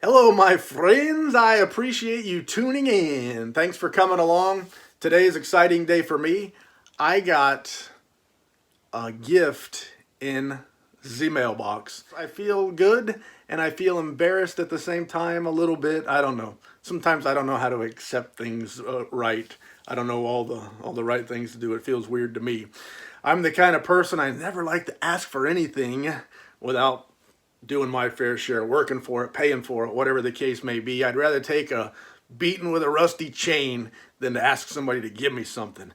Hello, my friends. I appreciate you tuning in. Thanks for coming along. Today is an exciting day for me. I got a gift in the mailbox. I feel good and I feel embarrassed at the same time a little bit. I don't know. Sometimes I don't know how to accept things right. I don't know all the right things to do. It feels weird to me. I'm the kind of person I never like to ask for anything without doing my fair share, working for it, paying for it, whatever the case may be. I'd rather take a beating with a rusty chain than to ask somebody to give me something.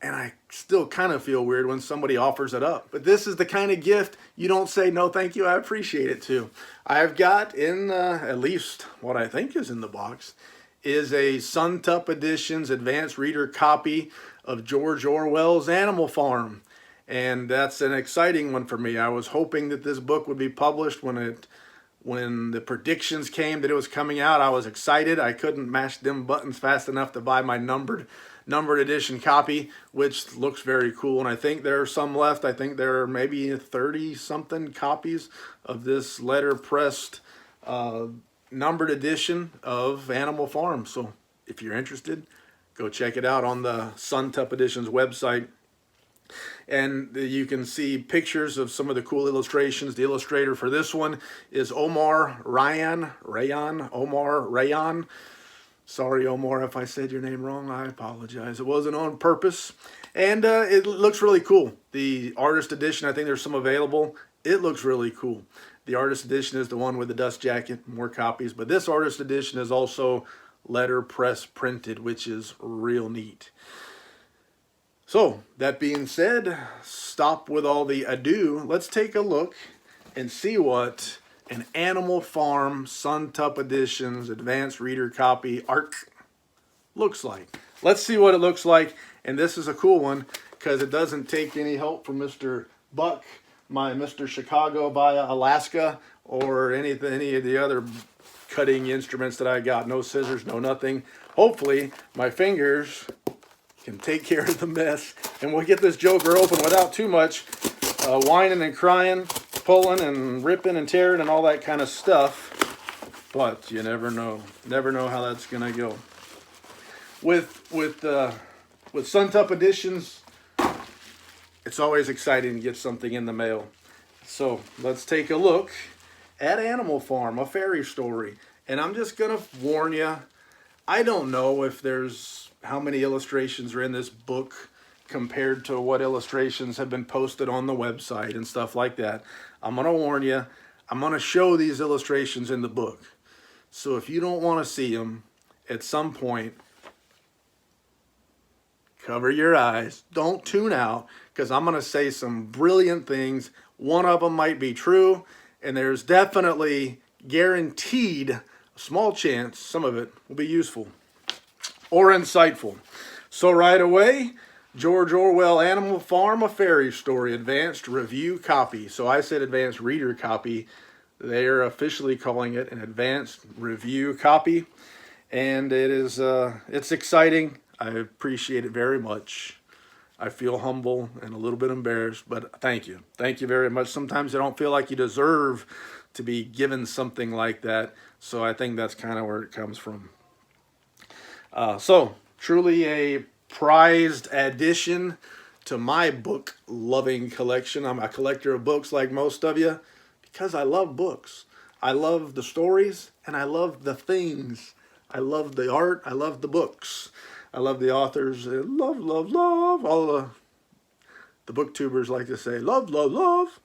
And I still kind of feel weird when somebody offers it up. But this is the kind of gift you don't say, no, thank you, I appreciate it too. I've got in at least what I think is in the box is a Suntup Editions advanced reader copy of George Orwell's Animal Farm. And that's an exciting one for me. I was hoping that this book would be published when the predictions came that it was coming out. I was excited. I couldn't mash them buttons fast enough to buy my numbered edition copy, which looks very cool. And I think there are some left. I think there are maybe 30 something copies of this letterpressed numbered edition of Animal Farm. So if you're interested, go check it out on the Suntup Editions website. And you can see pictures of some of the cool illustrations. The illustrator for this one is Omar Rayan. Sorry, Omar, if I said your name wrong. I apologize. It wasn't on purpose. And it looks really cool. The artist edition, I think there's some available. It looks really cool. The artist edition is the one with the dust jacket, more copies. But this artist edition is also letterpress printed, which is real neat. So, that being said, stop with all the ado. Let's take a look and see what an Animal Farm Suntup Editions Advanced Reader Copy art looks like. Let's see what it looks like. And this is a cool one because it doesn't take any help from Mr. Buck, my Mr. Chicago via Alaska, or any of the other cutting instruments that I got. No scissors, no nothing. Hopefully, my fingers can take care of the mess, and we'll get this joker open without too much whining and crying, pulling and ripping and tearing and all that kind of stuff. But you never know how that's gonna go. With Suntup Editions, it's always exciting to get something in the mail. So let's take a look at Animal Farm, a fairy story. And I'm just gonna warn you, I don't know if there's how many illustrations are in this book compared to what illustrations have been posted on the website and stuff like that. I'm going to warn you, I'm going to show these illustrations in the book. So if you don't want to see them at some point, cover your eyes. Don't tune out, because I'm going to say some brilliant things. One of them might be true, and there's definitely guaranteed a small chance some of it will be useful or insightful. So right away, George Orwell, Animal Farm, a fairy story, advanced review copy. So I said advanced reader copy. They're officially calling it an advanced review copy. And it is, it's exciting. I appreciate it very much. I feel humble and a little bit embarrassed, but thank you. Thank you very much. Sometimes I don't feel like you deserve to be given something like that. So I think that's kind of where it comes from. So, truly a prized addition to my book-loving collection. I'm a collector of books like most of you because I love books. I love the stories, and I love the things. I love the art. I love the books. I love the authors. Love, love, love. All the booktubers like to say, love, love, love.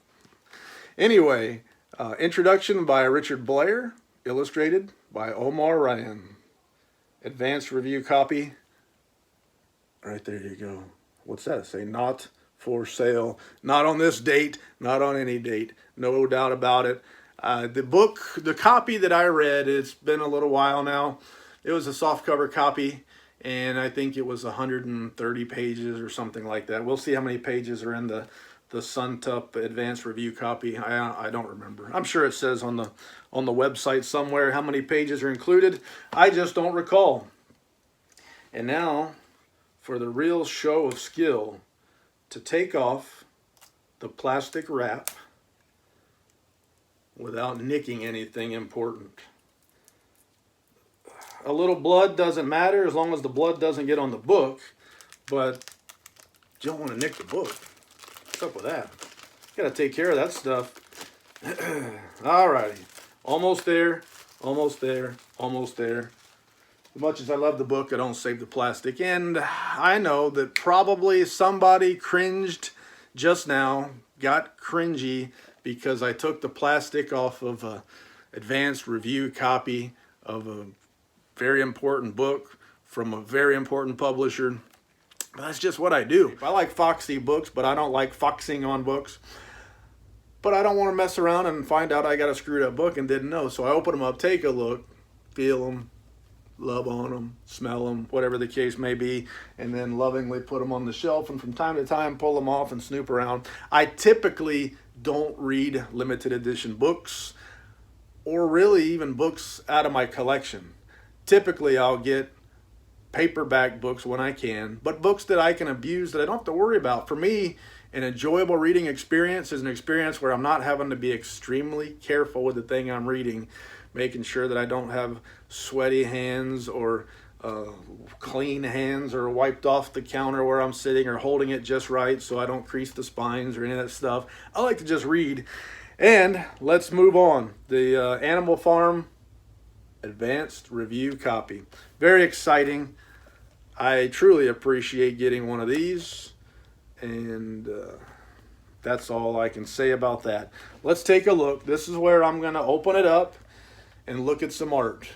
Anyway, introduction by Richard Blair, illustrated by Omar Ryan. Advanced review copy. Right there you go. What's that say? Not for sale. Not on this date. Not on any date. No doubt about it. The copy that I read, it's been a little while now. It was a softcover copy, and I think it was 130 pages or something like that. We'll see how many pages are in the Suntup advanced review copy. I don't remember. I'm sure it says on the website somewhere how many pages are included. I just don't recall. And now for the real show of skill, to take off the plastic wrap without nicking anything important. A little blood doesn't matter as long as the blood doesn't get on the book, but you don't want to nick the book. What's up with that? You gotta take care of that stuff. Alrighty, almost there, almost there, almost there. As much as I love the book, I don't save the plastic. And I know that probably somebody cringed just now, got cringy, because I took the plastic off of an advanced review copy of a very important book from a very important publisher. But that's just what I do. I like foxy books, but I don't like foxing on books. But I don't want to mess around and find out I got a screwed up book and didn't know. So I open them up, take a look, feel them, love on them, smell them, whatever the case may be, and then lovingly put them on the shelf, and from time to time pull them off and snoop around. I typically don't read limited edition books, or really even books out of my collection. Typically I'll get paperback books when I can, but books that I can abuse that I don't have to worry about. For me, an enjoyable reading experience is an experience where I'm not having to be extremely careful with the thing I'm reading, making sure that I don't have sweaty hands or clean hands or wiped off the counter where I'm sitting, or holding it just right so I don't crease the spines or any of that stuff. I like to just read. And let's move on. The Animal Farm advanced review copy. Very exciting. I truly appreciate getting one of these, and that's all I can say about that. Let's take a look. This is where I'm going to open it up and look at some art.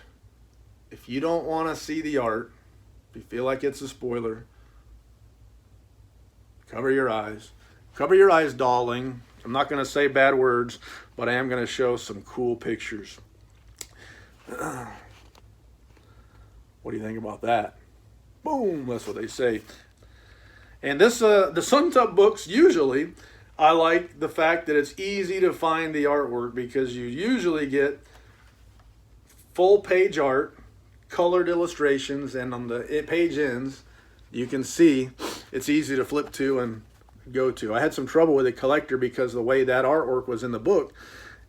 If you don't want to see the art, if you feel like it's a spoiler, cover your eyes. Cover your eyes, darling. I'm not going to say bad words, but I am going to show some cool pictures. What do you think about that? Boom, that's what they say. And this, the Suntup books, usually, I like the fact that it's easy to find the artwork, because you usually get full page art, colored illustrations, and on the page ends, you can see it's easy to flip to and go to. I had some trouble with a collector because the way that artwork was in the book,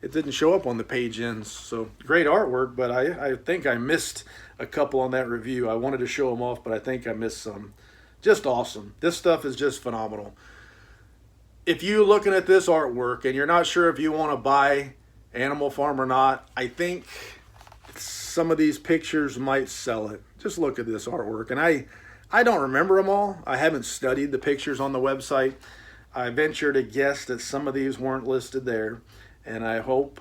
it didn't show up on the page ends. So great artwork, but I think I missed a couple on that review. I wanted to show them off, but I think I missed some. Just awesome. This stuff is just phenomenal. If you're looking at this artwork and you're not sure if you want to buy Animal Farm or not, I think some of these pictures might sell it. Just look at this artwork. And I don't remember them all. I haven't studied the pictures on the website. I venture to guess that some of these weren't listed there. And I hope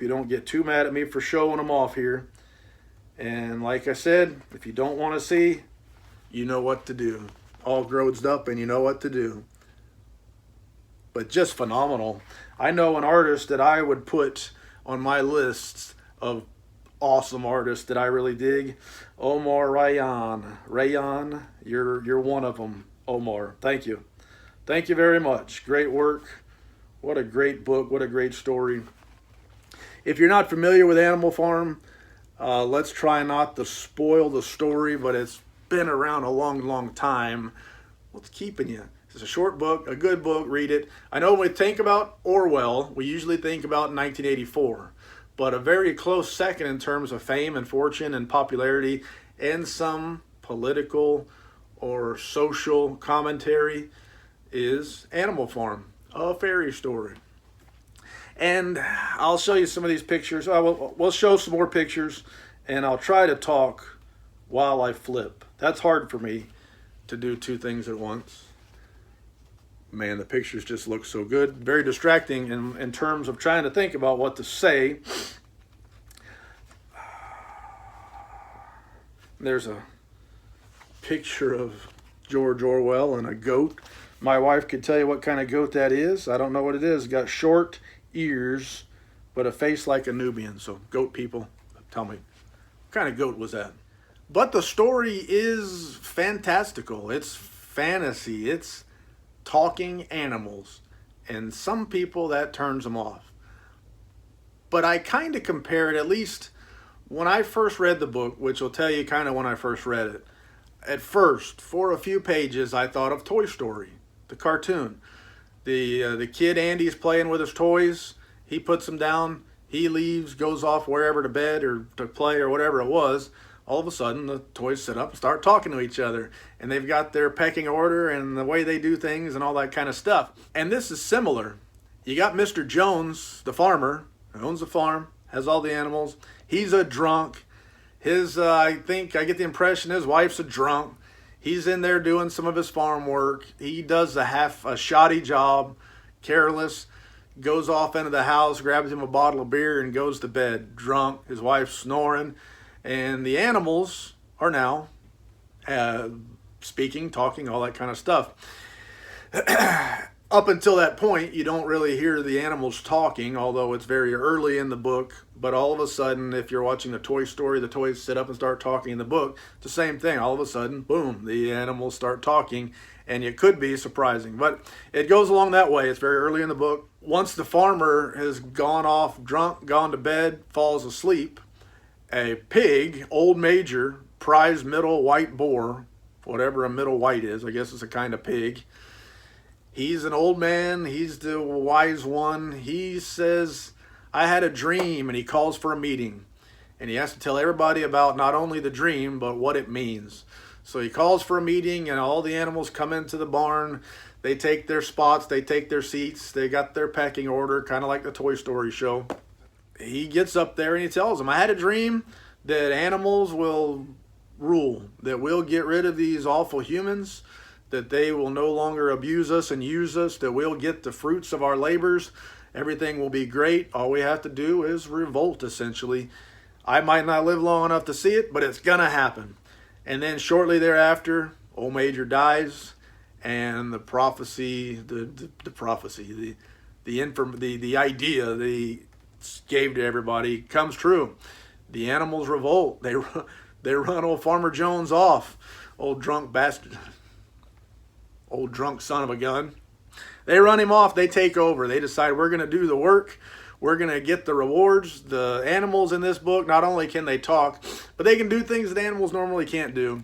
you don't get too mad at me for showing them off here. And like I said, if you don't want to see, you know what to do. All grown up and you know what to do. But just phenomenal. I know an artist that I would put on my lists of awesome artists that I really dig. Omar Rayan. Rayan, you're one of them, Omar. Thank you. Thank you very much. Great work. What a great book. What a great story. If you're not familiar with Animal Farm, let's try not to spoil the story, but it's been around a long, long time. What's keeping you? It's a short book, a good book, read it. I know when we think about Orwell, we usually think about 1984, but a very close second in terms of fame and fortune and popularity and some political or social commentary is Animal Farm, a fairy story. And I'll show you some of these pictures. We'll show some more pictures, and I'll try to talk while I flip. That's hard for me to do two things at once. Man, the pictures just look so good. Very distracting in terms of trying to think about what to say. There's a picture of George Orwell and a goat. My wife could tell you what kind of goat that is. I don't know what it is. It's got short ears, but a face like a Nubian. So goat people, tell me, what kind of goat was that? But the story is fantastical. It's fantasy. It's talking animals. And some people, that turns them off. But I kind of compare it, at least when I first read the book, which will tell you kind of when I first read it. At first, for a few pages, I thought of Toy Story, the cartoon. The kid Andy's playing with his toys. He puts them down. He leaves, goes off wherever to bed or to play or whatever it was. All of a sudden, the toys sit up and start talking to each other. And they've got their pecking order and the way they do things and all that kind of stuff. And this is similar. You got Mr. Jones, the farmer, who owns the farm, has all the animals. He's a drunk. I think I get the impression his wife's a drunk. He's in there doing some of his farm work. He does a shoddy job, careless, goes off into the house, grabs him a bottle of beer and goes to bed, drunk. His wife's snoring. And the animals are now speaking, talking, all that kind of stuff. Up until that point, you don't really hear the animals talking, although it's very early in the book. But all of a sudden, if you're watching a Toy Story, the toys sit up and start talking in the book. It's the same thing. All of a sudden, boom, the animals start talking, and it could be surprising. But it goes along that way. It's very early in the book. Once the farmer has gone off drunk, gone to bed, falls asleep, a pig, Old Major, prize middle white boar, whatever a middle white is, I guess it's a kind of pig. He's an old man. He's the wise one. He says, I had a dream, and he calls for a meeting. And he has to tell everybody about not only the dream, but what it means. So he calls for a meeting, and all the animals come into the barn. They take their spots. They take their seats. They got their pecking order, kind of like the Toy Story show. He gets up there, and he tells them, I had a dream that animals will rule, that we'll get rid of these awful humans, that they will no longer abuse us and use us, that we'll get the fruits of our labors. Everything will be great. All we have to do is revolt, essentially. I might not live long enough to see it, but it's going to happen. And then shortly thereafter, Old Major dies, and the prophecy, the idea they gave to everybody comes true. The animals revolt. They run old Farmer Jones off. Old drunk bastard. Old drunk son of a gun. They run him off. They take over. They decide we're going to do the work. We're going to get the rewards. The animals in this book, not only can they talk, but they can do things that animals normally can't do.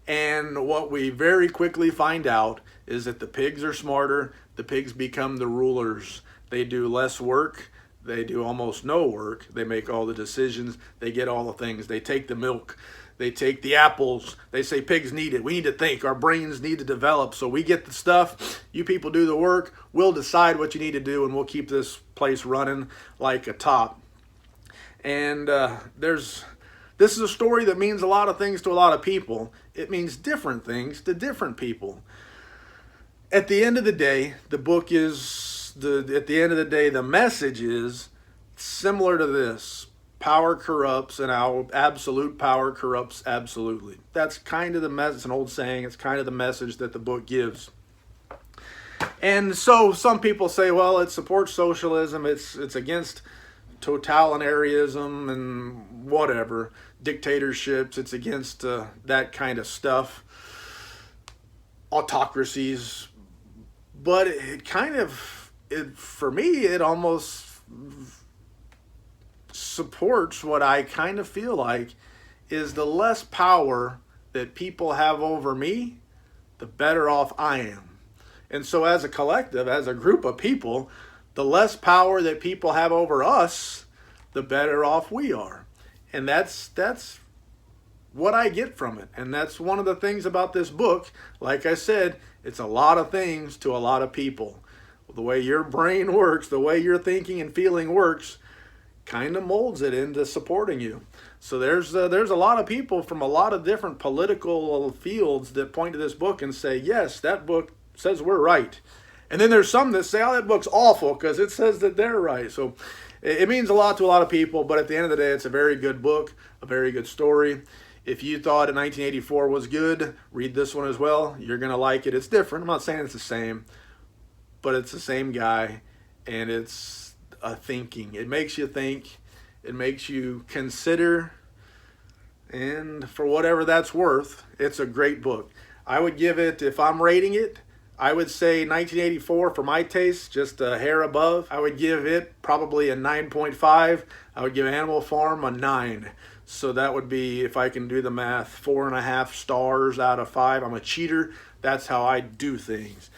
And what we very quickly find out is that the pigs are smarter. The pigs become the rulers. They do less work. They do almost no work. They make all the decisions. They get all the things. They take the milk. They take the apples. They say pigs need it. We need to think. Our brains need to develop. So we get the stuff. You people do the work. We'll decide what you need to do, and we'll keep this place running like a top. And this is a story that means a lot of things to a lot of people. It means different things to different people. At the end of the day, the book is, at the end of the day, the message is similar to this. Power corrupts, and our absolute power corrupts absolutely. That's kind of the message. It's an old saying. It's kind of the message that the book gives. And so some people say, well, it supports socialism. It's against totalitarianism and whatever, dictatorships. It's against that kind of stuff, autocracies. But for me, it almost supports what I kind of feel like is the less power that people have over me, the better off I am. And so as a collective, as a group of people, the less power that people have over us, the better off we are. And that's what I get from it. And that's one of the things about this book. Like I said, it's a lot of things to a lot of people. The way your brain works, the way your thinking and feeling works, kind of molds it into supporting you. So there's a lot of people from a lot of different political fields that point to this book and say, yes, that book says we're right. And then there's some that say, oh, that book's awful because it says that they're right. So it means a lot to a lot of people, but at the end of the day, it's a very good book, a very good story. If you thought 1984 was good, read this one as well. You're going to like it. It's different. I'm not saying it's the same, but it's the same guy, and it's thinking. It makes you think. It makes you consider. And for whatever that's worth, it's a great book. I would give it, if I'm rating it, I would say 1984 for my taste, just a hair above. I would give it probably a 9.5. I would give Animal Farm a 9. So that would be, if I can do the math, 4.5 stars out of 5. I'm a cheater. That's how I do things.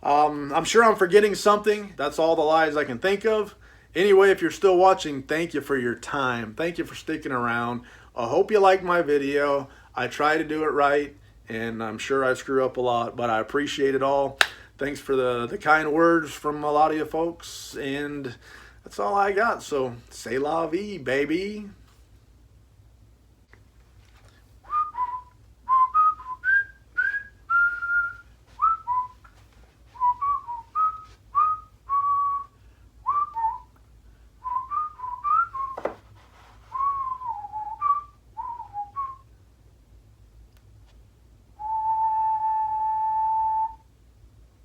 I'm sure I'm forgetting something. That's all the lies I can think of. Anyway, if you're still watching, thank you for your time. Thank you for sticking around. I hope you liked my video. I try to do it right, and I'm sure I screw up a lot, but I appreciate it all. Thanks for the kind words from a lot of you folks, and that's all I got. So, c'est la vie, baby.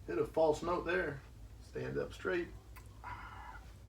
Hit a false note there. Stand up straight.